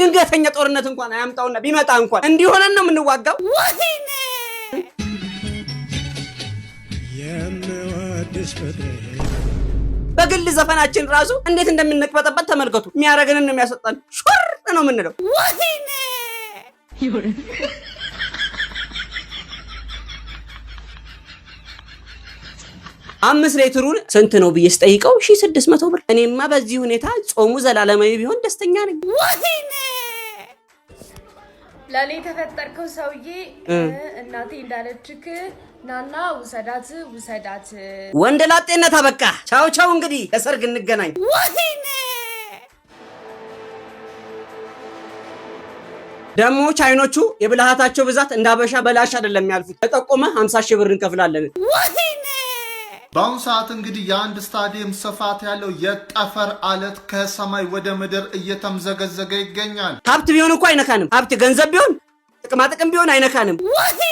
ድንገተኛ ጦርነት እንኳን አያምጣውና ቢመጣ እንኳን እንዲሆነን ነው የምንዋጋው። ወይኔ የምወድሽ ፍቅሬ በግል ዘፈናችን ራሱ እንዴት እንደምንቀበጠበት ተመልከቱ። የሚያረገንን ነው የሚያሰጣን። ሹር ነው የምንለው። ወይኔ ይሁን 5 ሊትሩን ስንት ነው ብዬ ስጠይቀው 1600 ብር። እኔማ በዚህ ሁኔታ ጾሙ ዘላለማዊ ቢሆን ደስተኛ ነኝ። ወይኔ ለኔ ተፈጠርከው ሰውዬ እናቴ እንዳለችክ ናና ውሰዳት ወንድ ላጤነት አበቃ። ቻው ቻው። እንግዲህ ለሰርግ እንገናኝ። ወይኔ ደሞ ቻይኖቹ የብልሃታቸው ብዛት እንዳበሻ በላሽ አይደለም ያልፉት። ተጠቆመ 50 ሺህ ብር እንከፍላለን። ወይኔ በአሁኑ ሰዓት እንግዲህ የአንድ ስታዲየም ስፋት ያለው የጠፈር አለት ከሰማይ ወደ ምድር እየተምዘገዘገ ይገኛል። ሀብት ቢሆን እንኳን አይነካንም። ሀብት ገንዘብ ቢሆን ጥቅም ቢሆን አይነካንም። ወይኔ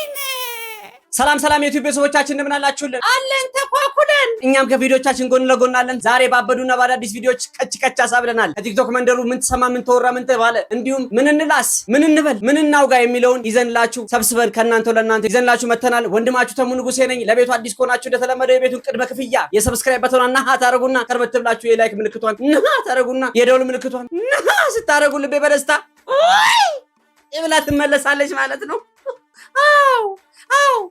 ሰላም የዩቲዩብ ቤተሰቦቻችን እንደምን አላችሁልን? አለን ተኳኩለን። እኛም ከቪዲዮቻችን ጎን ለጎን አለን። ዛሬ ባበዱና ባዳዲስ ቪዲዮዎች ከች አሳብለናል። ከቲክቶክ መንደሩ ምን ተሰማ ምን ተወራ ምን ተባለ እንዲሁም ምን እንላስ ምን እንበል ምን እናውጋ የሚለውን ይዘንላችሁ ሰብስበን ከናንተው ለናንተ ይዘንላችሁ መተናል። ወንድማችሁ ተሙ ንጉሴ ነኝ። ለቤቱ አዲስ ከሆናችሁ እንደተለመደው የቤቱን ቅድመ ክፍያ የሰብስክራይብ በተናና ነሃ ታረጉና ከርበት ብላችሁ የላይክ ምልክቷን ነሃ ታረጉና የደውል ምልክቷን ነሃ ስታረጉ ልቤ በደስታ ይብላ ትመለሳለች ማለት ነው። አው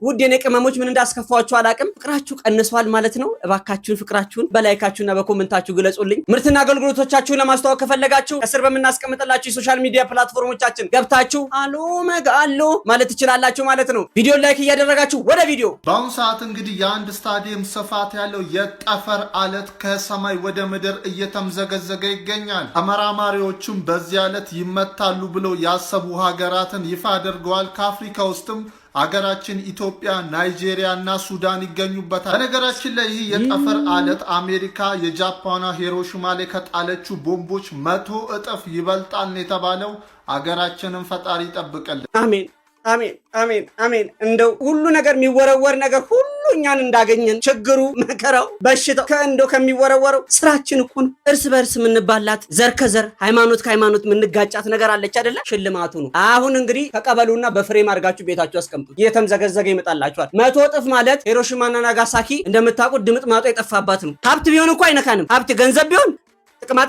ውድ የኔ ቅመሞች ምን እንዳስከፋችሁ አላቅም። ፍቅራችሁ ቀንሷል ማለት ነው። እባካችሁን ፍቅራችሁን በላይካችሁና በኮሜንታችሁ ግለጹልኝ። ምርትና አገልግሎቶቻችሁን ለማስተዋወቅ ከፈለጋችሁ ከስር በመናስቀምጥላችሁ የሶሻል ሚዲያ ፕላትፎርሞቻችን ገብታችሁ አሎ መጋሎ ማለት ትችላላችሁ ማለት ነው። ቪዲዮ ላይክ እያደረጋችሁ ወደ ቪዲዮ። በአሁኑ ሰዓት እንግዲህ የአንድ ስታዲየም ስፋት ያለው የጠፈር አለት ከሰማይ ወደ ምድር እየተምዘገዘገ ይገኛል። ተመራማሪዎቹም በዚህ አለት ይመታሉ ብለው ያሰቡ ሀገራትን ይፋ አድርገዋል። ከአፍሪካ ውስጥም አገራችን ኢትዮጵያ፣ ናይጄሪያ እና ሱዳን ይገኙበታል። በነገራችን ላይ ይህ የጠፈር አለት አሜሪካ የጃፓኗ ሂሮሺማ ላይ ከጣለችው ቦምቦች 100 እጥፍ ይበልጣል የተባለው። አገራችንን ፈጣሪ ይጠብቅልን። አሜን አሜን አሜን አሜን። እንደው ሁሉ ነገር የሚወረወር ነገር ሁሉ እኛን እንዳገኘን ችግሩ መከራው በሽታው ከእንደው ከሚወረወረው ስራችን እኮ ነው። እርስ በርስ የምንባላት ዘር ከዘር ሃይማኖት ከሃይማኖት የምንጋጫት ነገር አለች አይደለ? ሽልማቱ ነው። አሁን እንግዲህ ተቀበሉና በፍሬም አድርጋችሁ ቤታችሁ አስቀምጡት። እየተምዘገዘገ ይመጣላችኋል። 100 እጥፍ ማለት ሂሮሺማና ናጋሳኪ እንደምታውቁት ድምጥ ማጦ የጠፋባት ነው። ሀብት ቢሆን እንኳን አይነካንም። ሀብት ገንዘብ ቢሆን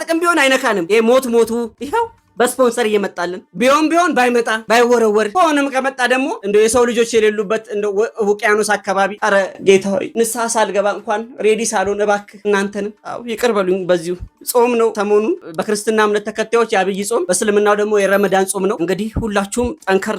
ጥቅም ቢሆን አይነካንም። ይሄ ሞቱ ይኸው በስፖንሰር እየመጣልን ቢሆን ባይመጣ ባይወረወር ሆነም ከመጣ ደግሞ እንደው የሰው ልጆች የሌሉበት እንደው ውቅያኖስ አካባቢ አረ ጌታ ሆይ ንስሐ ሳልገባ እንኳን ሬዲ ሳልሆን እባክህ እናንተንም ይቅር በሉኝ። በዚሁ ጾም ነው ሰሞኑ በክርስትና እምነት ተከታዮች የአብይ ጾም፣ በእስልምናው ደግሞ የረመዳን ጾም ነው። እንግዲህ ሁላችሁም ጠንከር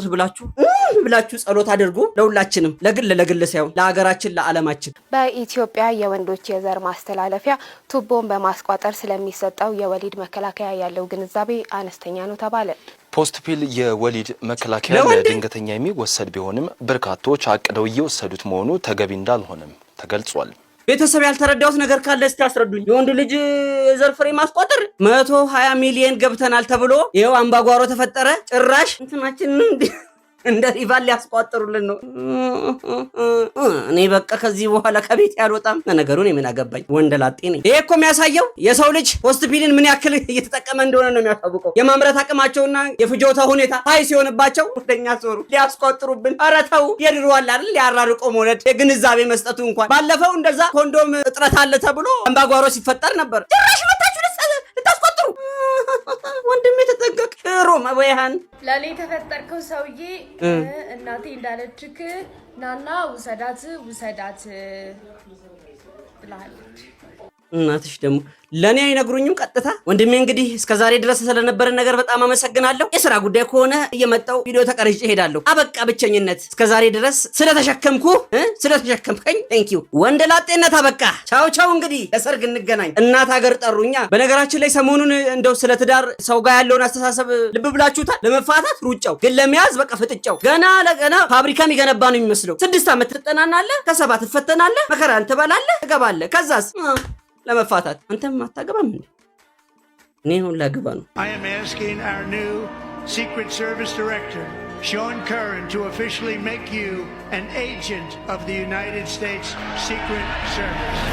ብላችሁ ጸሎት አድርጉ። ለሁላችንም ለግል ሳይሆን ለሀገራችን ለዓለማችን። በኢትዮጵያ የወንዶች የዘር ማስተላለፊያ ቱቦን በማስቋጠር ስለሚሰጠው የወሊድ መከላከያ ያለው ግንዛቤ አነስተኛ ነው ተባለ። ፖስት ፒል የወሊድ መከላከያ ለድንገተኛ የሚወሰድ ቢሆንም በርካቶች አቅደው እየወሰዱት መሆኑ ተገቢ እንዳልሆነም ተገልጿል። ቤተሰብ ያልተረዳውት ነገር ካለ እስቲ አስረዱኝ። የወንድ ልጅ የዘር ፍሬ ማስቋጠር 120 ሚሊዮን ገብተናል ተብሎ ይሄው አምባጓሮ ተፈጠረ። ጭራሽ እንትናችን እንደ ሪቫል ሊያስቋጥሩልን ነው። እኔ በቃ ከዚህ በኋላ ከቤት ያልወጣም። ነገሩ እኔ ምን አገባኝ? ወንደላጤ ነኝ። ይሄ እኮ የሚያሳየው የሰው ልጅ ፖስት ፒልን ምን ያክል እየተጠቀመ እንደሆነ ነው የሚያሳውቀው። የማምረት አቅማቸውና የፍጆታ ሁኔታ ሀይ ሲሆንባቸው ወደኛ ዞሩ ሊያስቋጥሩብን። ኧረ ተው። የድሮ አለ አይደል ሊያራርቆ መውለድ የግንዛቤ መስጠቱ እንኳን ባለፈው እንደዛ ኮንዶም እጥረት አለ ተብሎ አምባጓሮ ሲፈጠር ነበር። ጭራሽ መታችሁ ልታስቆጥሩ። ወንድሜ ተጠንቀቅ። ሮማ ወይሃን ለኔ ተፈጠርከው ሰውዬ እናቴ እንዳለችክ ናና ውሰዳት ብላለች። እናትሽ ደግሞ ለኔ አይነግሩኝም ቀጥታ። ወንድሜ እንግዲህ እስከዛሬ ድረስ ስለነበረ ነገር በጣም አመሰግናለሁ። የሥራ ጉዳይ ከሆነ እየመጣው ቪዲዮ ተቀርጬ ሄዳለሁ። አበቃ ብቸኝነት። እስከዛሬ ድረስ ስለተሸከምከኝ ቴንክ ዩ። ወንደላጤነት አበቃ። ቻው። እንግዲህ ለሰርግ እንገናኝ። እናት ሀገር ጠሩኛ። በነገራችን ላይ ሰሞኑን እንደው ስለ ትዳር ሰው ጋር ያለውን አስተሳሰብ ልብ ብላችሁታል። ለመፋታት ሩጫው ግን ለመያዝ በቃ ፍጥጫው ገና ለገና ፋብሪካ የሚገነባ ነው የሚመስለው። 6 ዓመት ትጠናናለህ፣ ከ7 ትፈተናለህ፣ መከራን ትበላለህ፣ ትገባለህ። ከዛስ ለመፋታት አንተም አታገባም እንዴ? እኔ ሁሉ ላገባ ነው። I am asking our new Secret Service Director, Sean Curran, to officially make you an agent of the United States Secret Service.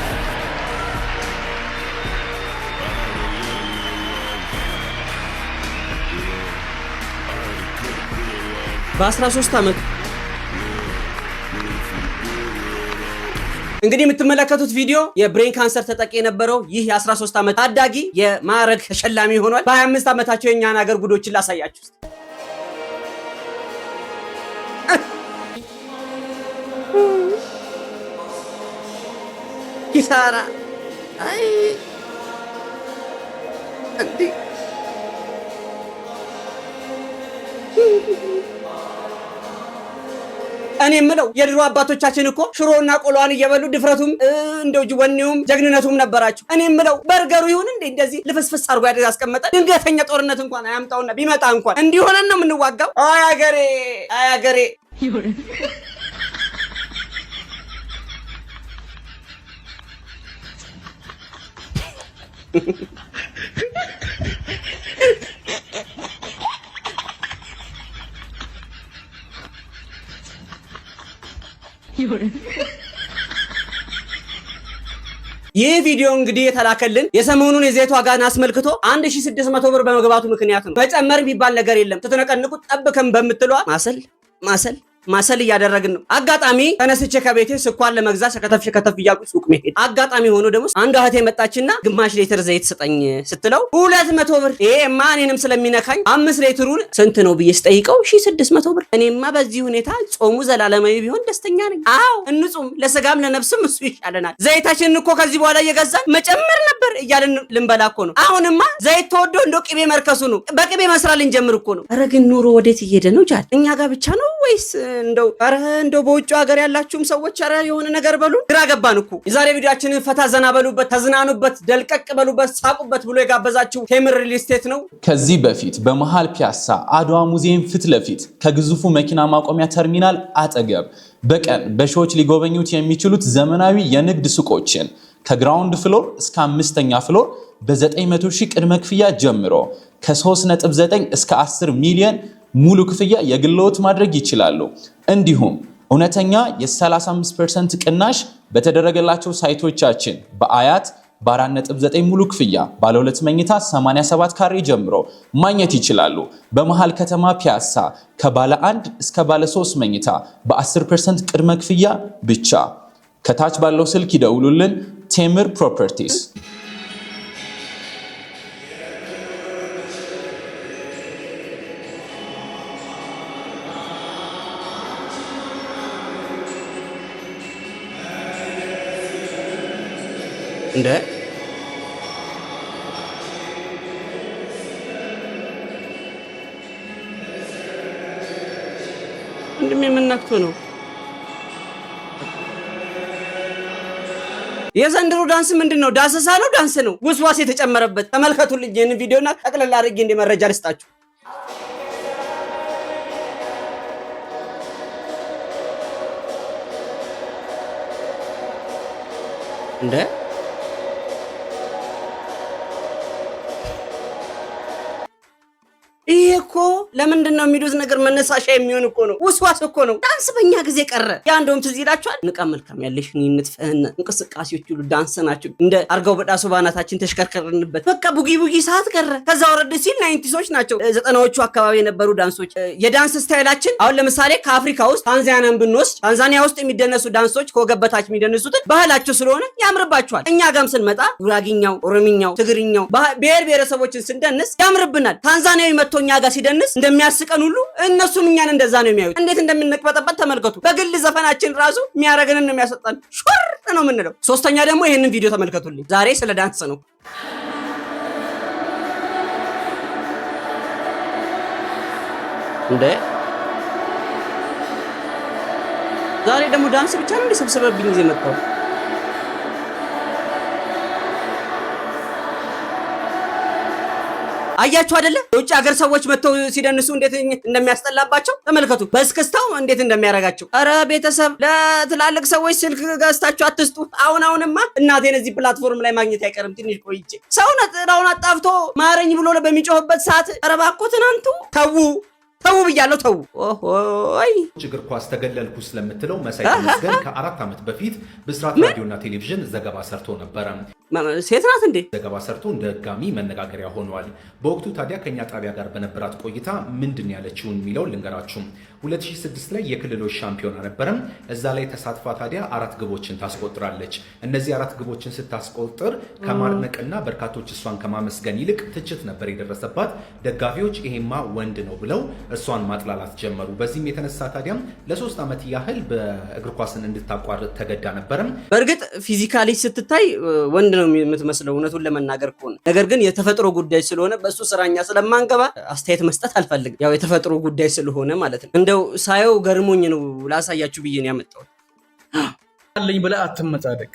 በ13 ዓመት እንግዲህ የምትመለከቱት ቪዲዮ የብሬን ካንሰር ተጠቂ የነበረው ይህ የ13 ዓመት ታዳጊ የማዕረግ ተሸላሚ ሆኗል። በ25 ዓመታቸው የኛን ሀገር ጉዶችን ላሳያችሁ። ኪሳራ አይ እንዴ እኔ የምለው የድሮ አባቶቻችን እኮ ሽሮና ቆሎዋን እየበሉ ድፍረቱም እንደው ወኔውም ጀግንነቱም ነበራቸው። እኔ የምለው በርገሩ ይሁን እንዴ እንደዚህ ልፍስፍስ አርጎ ያስቀመጠ ድንገተኛ ጦርነት እንኳን አያምጣውና ቢመጣ እንኳን እንዲሆነን ነው የምንዋጋው። አይ አገሬ ይህ ቪዲዮ እንግዲህ የተላከልን የሰሞኑን የዘይት ዋጋን አስመልክቶ 1600 ብር በመግባቱ ምክንያት ነው። መጨመር የሚባል ነገር የለም። ተተነቀንቁ ጠብከም በምትለዋ ማሰል እያደረግን ነው። አጋጣሚ ተነስቼ ከቤቴ ስኳር ለመግዛት ከተፍ እያልኩ ሱቅ መሄድ አጋጣሚ ሆኖ ደግሞ አንድ እህቴ መጣችና ግማሽ ሊትር ዘይት ስጠኝ ስትለው 200 ብር። ይሄማ እኔንም ስለሚነካኝ 5 ሊትሩን ስንት ነው ብዬ ስጠይቀው 1600 ብር። እኔማ በዚህ ሁኔታ ጾሙ ዘላለማዊ ቢሆን ደስተኛ ነኝ። አዎ እንጹም፣ ለስጋም ለነፍስም እሱ ይሻለናል። ዘይታችንን እኮ ከዚህ በኋላ እየገዛን መጨመር ነበር እያልን ልንበላ እኮ ነው። አሁንማ ዘይት ተወዶ እንደው ቅቤ መርከሱ ነው። በቅቤ መስራት ልንጀምር እኮ ነው። ኧረ ግን ኑሮ ወዴት እየሄደ ነው? ጃል እኛ ጋር ብቻ ነው ወይስ እንደው በውጭ ሀገር ያላችሁም ሰዎች ኧረ የሆነ ነገር በሉ። ግራ ገባን እኮ። የዛሬ ቪዲዮአችንን ፈታ ዘና በሉበት፣ ተዝናኑበት፣ ደልቀቅ በሉበት፣ ሳቁበት ብሎ የጋበዛችሁ ቴምር ሪል ስቴት ነው። ከዚህ በፊት በመሃል ፒያሳ አድዋ ሙዚየም ፊት ለፊት ከግዙፉ መኪና ማቆሚያ ተርሚናል አጠገብ በቀን በሺዎች ሊጎበኙት የሚችሉት ዘመናዊ የንግድ ሱቆችን ከግራውንድ ፍሎር እስከ 5ኛ ፍሎር በ900 ሺህ ቅድመ ክፍያ ጀምሮ ከ3.9 እስከ 10 ሚሊዮን ሙሉ ክፍያ የግልዎት ማድረግ ይችላሉ። እንዲሁም እውነተኛ የ35% ቅናሽ በተደረገላቸው ሳይቶቻችን በአያት በ4.9 ሙሉ ክፍያ ባለ 2 መኝታ 87 ካሬ ጀምሮ ማግኘት ይችላሉ። በመሃል ከተማ ፒያሳ ከባለ 1 እስከ ባለ 3 መኝታ በ10% ቅድመ ክፍያ ብቻ። ከታች ባለው ስልክ ይደውሉልን። ቴምር ፕሮፐርቲስ። እንደ የምናክቶ ነው የዘንድሮ ዳንስ ምንድነው? ዳሰሳ ነው? ዳንስ ነው? ውስዋስ የተጨመረበት። ተመልከቱልኝ ይህን ቪዲዮና ጠቅለል አድርጌ እንደ መረጃ ልስጣችሁ። እንደ ይሄ እኮ ለምንድን ነው የሚሉት ነገር መነሳሻ የሚሆን እኮ ነው። ውስዋስ እኮ ነው። ዳንስ በእኛ ጊዜ ቀረ። ያ እንደውም ትዝ ይላችኋል። ንቃ መልካም ያለሽ ንጥፈህን እንቅስቃሴዎች ሁሉ ዳንስ ናቸው። እንደ አርጋው በዳሱ ባናታችን ተሽከርከርንበት። በቃ ቡጊ ሰዓት ቀረ። ከዛ ወረድ ሲል 90ሶች ናቸው 90ዎቹ አካባቢ የነበሩ ዳንሶች። የዳንስ ስታይላችን አሁን ለምሳሌ ከአፍሪካ ውስጥ ታንዛኒያን ብንወስድ ታንዛኒያ ውስጥ የሚደነሱ ዳንሶች ከወገበታች የሚደነሱትን ባህላቸው ስለሆነ ያምርባቸዋል። እኛ ጋም ስንመጣ ጉራጊኛው፣ ኦሮሚኛው፣ ትግርኛው ብሔር ብሔረሰቦችን ስንደንስ ያምርብናል። ታንዛኒያዊ መጥቶ እኛ ጋር ሲደንስ እንደሚያስቀን ሁሉ እነሱም እኛን እንደዛ ነው የሚያዩት። እንዴት እንደምንቅበጠበት ተመልከቱ። በግል ዘፈናችን ራሱ የሚያረገንን ነው የሚያሰጣን። ሹር ነው የምንለው። ሶስተኛ ደግሞ ይሄንን ቪዲዮ ተመልከቱልኝ። ዛሬ ስለ ዳንስ ነው። እንዴ ዛሬ ደግሞ ዳንስ ብቻ ነው እንደሰብሰበብኝ ጊዜ መጣው። አያችሁ አይደለ? የውጭ ሀገር ሰዎች መጥተው ሲደንሱ እንዴት እንደሚያስጠላባቸው ተመልከቱ። በስክስታው እንዴት እንደሚያረጋቸው። አረ ቤተሰብ ለትላልቅ ሰዎች ስልክ ገዝታችሁ አትስጡ። አሁንማ እናቴን እዚህ ፕላትፎርም ላይ ማግኘት አይቀርም። ትንሽ ቆይቼ ሰውነት ራውን አጣፍቶ ማረኝ ብሎ በሚጮህበት ሰዓት አረ እባክዎትን አንቱ ተው ብያለሁ። ተው ኦሆይ እግር ኳስ ተገለልኩ ስለምትለው መሳይ ተመስገን ከ4 ዓመት በፊት ብስራት ራዲዮና ቴሌቪዥን ዘገባ ሰርቶ ነበር። ሴት ናት እንዴ? ዘገባ ሰርቶ እንደ ጋሚ መነጋገሪያ ሆኗል። በወቅቱ ታዲያ ከኛ ጣቢያ ጋር በነበራት ቆይታ ምንድን ያለችውን የሚለው ልንገራችሁ። 2006 ላይ የክልሎች ሻምፒዮና ነበረም። እዛ ላይ ተሳትፋ ታዲያ 4 ግቦችን ታስቆጥራለች። እነዚህ 4 ግቦችን ስታስቆጥር ከማድነቅና በርካቶች እሷን ከማመስገን ይልቅ ትችት ነበር የደረሰባት። ደጋፊዎች ይሄማ ወንድ ነው ብለው እሷን ማጥላላት ጀመሩ። በዚህም የተነሳ ታዲያም ለ3 ዓመት ያህል በእግር ኳስን እንድታቋርጥ ተገዳ ነበርም። በእርግጥ ፊዚካሊ ስትታይ ወንድ ነው የምትመስለው እውነቱን ለመናገር ከሆነ፣ ነገር ግን የተፈጥሮ ጉዳይ ስለሆነ በሱ ስራኛ ስለማንገባ አስተያየት መስጠት አልፈልግም። ያው የተፈጥሮ ጉዳይ ስለሆነ ማለት ነው። እንደው ሳየው ገርሞኝ ነው ላሳያችሁ ብዬ ነው ያመጣሁት። አለኝ ብለህ አትመጻደቅ።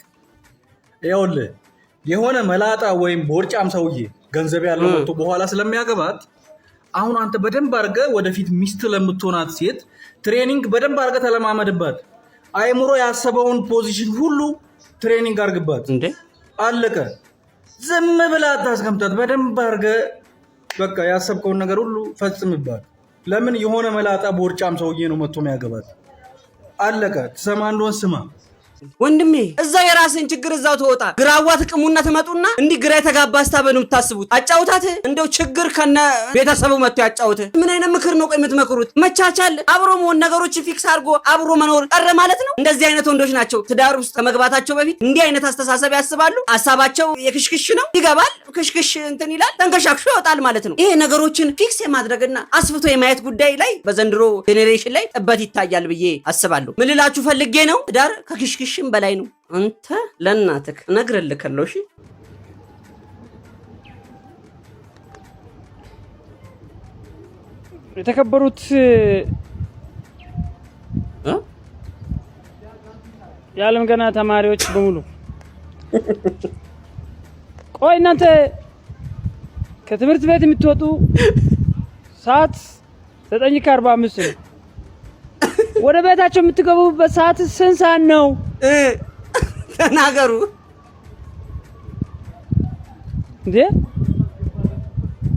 ይኸውልህ የሆነ መላጣ ወይም ቦርጫም ሰውዬ ገንዘብ ያለው ወጥቶ በኋላ ስለሚያገባት አሁን አንተ በደንብ አድርገህ ወደፊት ሚስት ለምትሆናት ሴት ትሬኒንግ በደንብ አድርገህ ተለማመድባት። አይምሮ ያሰበውን ፖዚሽን ሁሉ ትሬኒንግ አድርግባት። እንዴ አለቀ። ዝም ብለህ አታስቀምጣት። በደንብ አድርገህ በቃ ያሰብከውን ነገር ሁሉ ፈጽምባት። ለምን የሆነ መላጣ ቦርጫም ሰውዬ ነው መጥቶ የሚያገባት። አለቀ። ትሰማ እንደሆን ስማ ወንድሜ፣ እዛው የራስን ችግር እዛው ተወጣ። ግራዋ ትቅሙና ትመጡና እንዲህ ግራ የተጋባ ሀሳብ ነው የምታስቡት። አጫውታት እንደው ችግር ከነ ቤተሰቡ መጥቶ ያጫውት። ምን አይነት ምክር ነው ቆይ የምትመክሩት? መቻቻል፣ አብሮ መሆን፣ ነገሮችን ፊክስ አድርጎ አብሮ መኖር ቀረ ማለት ነው። እንደዚህ አይነት ወንዶች ናቸው ትዳር ውስጥ ከመግባታቸው በፊት እንዲህ አይነት አስተሳሰብ ያስባሉ። ሀሳባቸው የክሽክሽ ነው። ይገባል፣ ክሽክሽ እንትን ይላል፣ ተንከሻክሾ ይወጣል ማለት ነው። ይሄ ነገሮችን ፊክስ የማድረግና አስፍቶ የማየት ጉዳይ ላይ በዘንድሮ ጄኔሬሽን ላይ ጥበት ይታያል ብዬ አስባለሁ። ምን ልላችሁ ፈልጌ ነው ትዳር ከክሽክሽ በላይ ነው። አንተ ለእናትህ እነግርልካለሁ። እሺ የተከበሩት የዓለም ገና ተማሪዎች በሙሉ ቆይ እናንተ ከትምህርት ቤት የምትወጡ ሰዓት 9:45 ነው። ወደ ቤታቸው የምትገቡበት ሰዓት ስንት ሰዓት ነው? ተናገሩ እንዴ!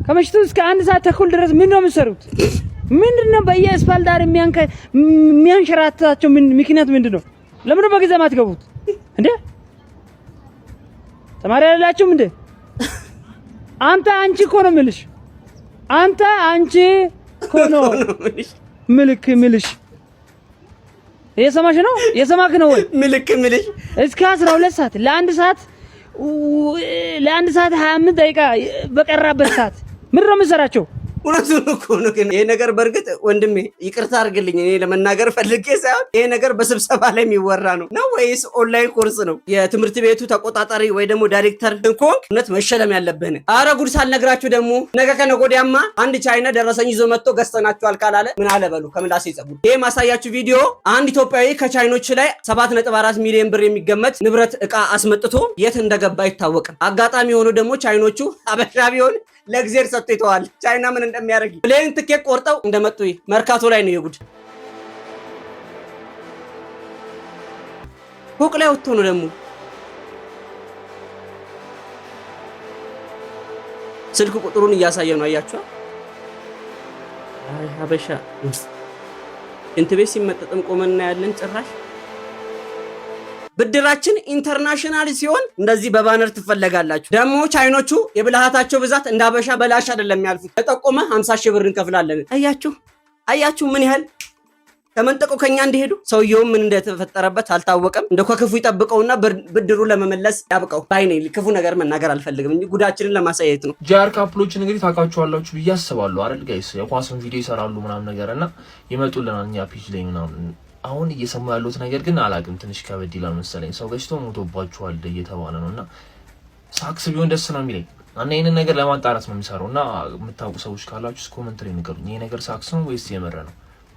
ከምሽቱ እስከ 1 ሰዓት ተኩል ድረስ ምን ነው የምትሰሩት? ምንድነው በየአስፋልት ዳር የሚያንሸራታቸው ምክንያት ምንድነው? ለምን ነው በጊዜ ማትገቡት እንዴ? ተማሪ አይደላችሁም እንዴ? አንቺ እኮ ነው የምልሽ። አንቺ እኮ ነው ምልሽ የሰማሽ ነው የሰማክ ነው ወይ ምልሽ እስከ 12 ሰዓት ለአንድ ሰዓት 25 ደቂቃ በቀራበት ሰዓት ምን ነው የምሰራቸው? እውነቱን እኮ ነው። ግን ይሄ ነገር በእርግጥ ወንድሜ ይቅርታ አድርግልኝ፣ እኔ ለመናገር ፈልጌ ሳይሆን ይሄ ነገር በስብሰባ ላይ የሚወራ ነው ወይስ ኦንላይን ኮርስ ነው? የትምህርት ቤቱ ተቆጣጣሪ ወይ ደግሞ ዳይሬክተር ኮንክ እውነት መሸለም ያለብህ። አረ ጉድ ሳልነግራችሁ ደግሞ ነገ ከነገ ወዲያማ አንድ ቻይና ደረሰኝ ይዞ መጥቶ ገዝተናቸዋል ካላለ ምን አለ በሉ ከምላሴ ይጸጉ። ይሄ ማሳያችሁ ቪዲዮ አንድ ኢትዮጵያዊ ከቻይኖች ላይ 7.4 ሚሊዮን ብር የሚገመት ንብረት ዕቃ አስመጥቶ የት እንደገባ አይታወቅም። አጋጣሚ ሆኖ ደግሞ ቻይኖቹ አበሻ ቢሆን ለእግዚአብሔር ሰጥቶ ይተዋል። ቻይና ምን እንደሚያደርግ ፕሌን ትኬት ቆርጠው እንደመጡ መርካቶ ላይ ነው የጉድ ፎቅ ላይ ወጥቶ ነው ደግሞ ስልክ ቁጥሩን እያሳየ ነው። አያችሁ? አይ ሀበሻ እንት ቤት ሲመጠጥም ቆመና ያለን ጭራሽ ብድራችን ኢንተርናሽናል ሲሆን እንደዚህ በባነር ትፈለጋላችሁ። ደግሞ ቻይኖቹ የብልሃታቸው ብዛት እንዳበሻ በላሽ አይደለም ያልፉት። ተጠቆመ 50 ሺህ ብር እንከፍላለን። አያችሁ ምን ያህል ተመንጠቀው ከኛ እንደሄዱ። ሰውየው ምን እንደተፈጠረበት አልታወቀም። እንደ ከክፉ ይጠብቀውና ብድሩ ለመመለስ ያብቀው። ባይኔ ክፉ ነገር መናገር አልፈልግም እንጂ ጉዳችንን ለማሳየት ነው። ጂአር ካፕሎችን እንግዲህ ታውቃቸዋላችሁ ብዬ አስባለሁ አይደል ጋይስ? የኳስን ቪዲዮ ይሰራሉ ምናምን ነገርና ይመጡልናል እኛ ፔጅ ላይ ምናምን። አሁን እየሰማ ያሉት ነገር ግን አላውቅም፣ ትንሽ ከበድ ይላል መሰለኝ። ሰው ገጭቶ ሞቶባቸዋል እየተባለ ነውና ሳክስ ቢሆን ደስ ነው የሚለኝ እና ይሄንን ነገር ለማጣራት ነው የሚሰራው። እና የምታውቁ ሰዎች ካላችሁ ኮሜንት ላይ ንገሩኝ። ይሄ ነገር ሳክስ ነው ወይስ የመረ ነው?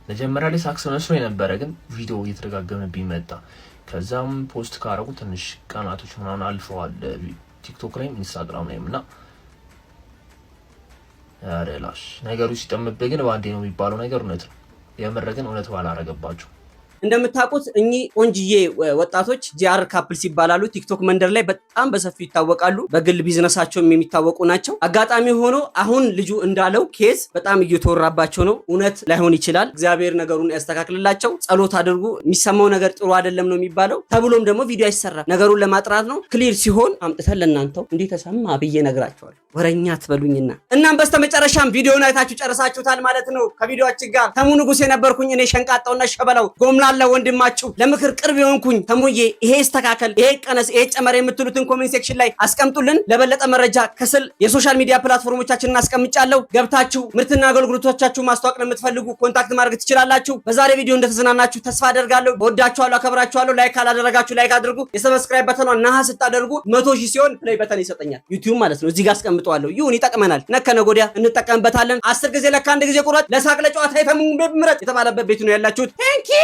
መጀመሪያ ላይ ሳክስ መስሎ የነበረ ግን ቪዲዮ እየተደጋገመብኝ መጣ። ከዛም ፖስት ካረጉ ትንሽ ቀናቶች ምናምን አልፈዋል ቲክቶክ ላይም ኢንስታግራም ላይም እና አረላሽ ነገሩ ሲጠምብህ ግን ባንዴ ነው የሚባለው ነገር እውነት ነው። የመረ ግን እውነት ባላረገባችሁ እንደምታውቁት እኚህ ቆንጅዬ ወጣቶች ጂአር ካፕልስ ይባላሉ። ቲክቶክ መንደር ላይ በጣም በሰፊው ይታወቃሉ። በግል ቢዝነሳቸውም የሚታወቁ ናቸው። አጋጣሚ ሆኖ አሁን ልጁ እንዳለው ኬዝ በጣም እየተወራባቸው ነው። እውነት ላይሆን ይችላል። እግዚአብሔር ነገሩን ያስተካክልላቸው። ጸሎት አድርጉ። የሚሰማው ነገር ጥሩ አይደለም ነው የሚባለው። ተብሎም ደግሞ ቪዲዮ አይሰራም። ነገሩን ለማጥራት ነው። ክሊር ሲሆን አምጥተን ለእናንተው እንዲህ ተሰማ ብዬ ነግራቸዋለሁ። ወረኛ ትበሉኝና እናም በስተመጨረሻም ቪዲዮውን አይታችሁ ጨርሳችሁታል ማለት ነው። ከቪዲዮአችን ጋር ተሙ ንጉስ የነበርኩኝ እኔ ሸንቃጣውና ሸበላው ጎምላላ ወንድማችሁ ለምክር ቅርብ የሆንኩኝ ተሙዬ። ይሄ ይስተካከል፣ ይሄ ቀነስ፣ ይሄ ጨመረ የምትሉትን ኮሜንት ሴክሽን ላይ አስቀምጡልን። ለበለጠ መረጃ ከስል የሶሻል ሚዲያ ፕላትፎርሞቻችንን አስቀምጫለሁ። ገብታችሁ ምርትና አገልግሎቶቻችሁ ማስተዋወቅ ለምትፈልጉ ኮንታክት ማድረግ ትችላላችሁ። በዛሬ ቪዲዮ እንደተዝናናችሁ ተስፋ አደርጋለሁ። ወዳችኋለሁ፣ አከብራችኋለሁ። ላይክ ካላደረጋችሁ ላይክ አድርጉ። የሰብስክራይብ በተኗን ነሐ ስታደርጉ 100,000 ሲሆን ፕሌይ በተን ይሰጠኛል ዩቲዩብ ማለት ነው። እዚህ ጋር አስቀምጠዋለሁ። ይሁን ይጠቅመናል። ነከነ ጎዲያ እንጠቀምበታለን። 10 ጊዜ ለካ አንድ ጊዜ ቁረጥ፣ ለሳቅ ለጨዋታ የተሙን ምረጥ የተባለበት ቤት ነው ያላችሁት። ቴንክ ዩ